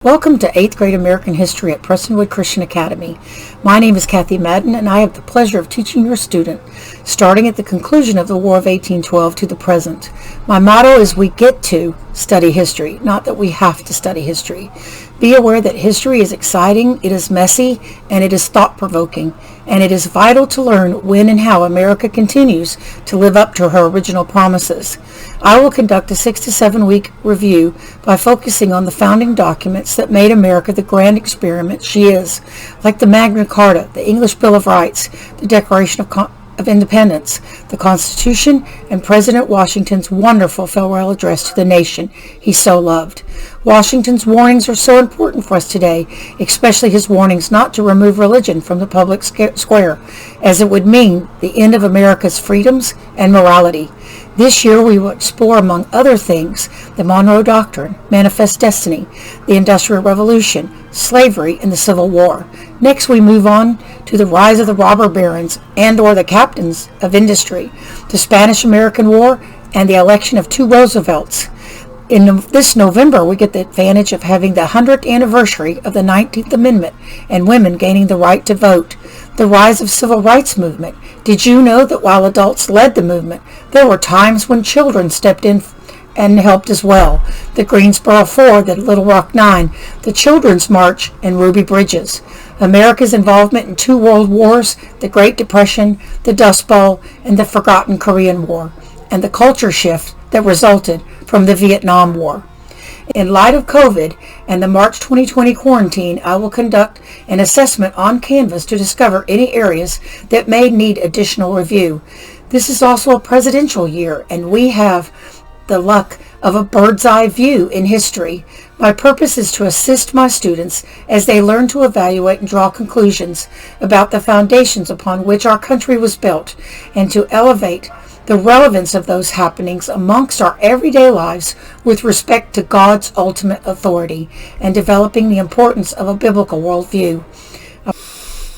Welcome to 8th grade American History at Prestonwood Christian Academy. My name is Kathy Madden, and I have the pleasure of teaching your student, starting at the conclusion of the War of 1812 to the present. My motto is we get to study history, not that we have to study history. Be aware that history is exciting, it is messy, and it is thought-provoking, and it is vital to learn when and how America continues to live up to her original promises. I will conduct a 6 to 7 week review by focusing on the founding documents that made America the grand experiment she is, like the Magna Carta, the English Bill of Rights, the Declaration of Independence, the Constitution, and President Washington's wonderful farewell address to the nation he so loved. Washington's warnings are so important for us today, especially his warnings not to remove religion from the public square, as it would mean the end of America's freedoms and morality. This year we will explore, among other things, the Monroe Doctrine, Manifest Destiny, the Industrial Revolution, slavery, and the Civil War. Next we move on to the rise of the robber barons and/or the captains of industry, the Spanish-American War, and the election of two Roosevelts. In this November, we get the advantage of having the 100th anniversary of the 19th Amendment and women gaining the right to vote. The rise of civil rights movement. Did you know that while adults led the movement, there were times when children stepped in and helped as well? The Greensboro Four, the Little Rock Nine, the Children's March, and Ruby Bridges. America's involvement in two world wars, the Great Depression, the Dust Bowl, and the forgotten Korean War, and the culture shift that resulted from the Vietnam War. In light of COVID and the March 2020 quarantine, I will conduct an assessment on Canvas to discover any areas that may need additional review. This is also a presidential year, and we have the luck of a bird's eye view in history. My purpose is to assist my students as they learn to evaluate and draw conclusions about the foundations upon which our country was built, and to elevate the relevance of those happenings amongst our everyday lives with respect to God's ultimate authority, and developing the importance of a biblical worldview.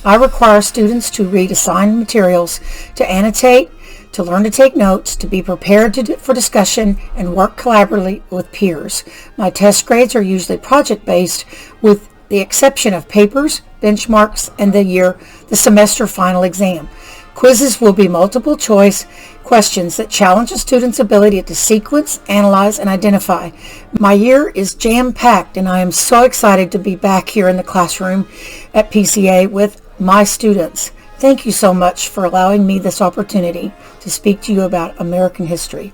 I require students to read assigned materials, to annotate, to learn to take notes, to be prepared for discussion, and work collaboratively with peers. My test grades are usually project-based, with the exception of papers, benchmarks, and the semester final exam. Quizzes will be multiple choice questions that challenge a student's ability to sequence, analyze, and identify. My year is jam-packed, and I am so excited to be back here in the classroom at PCA with my students. Thank you so much for allowing me this opportunity to speak to you about American history.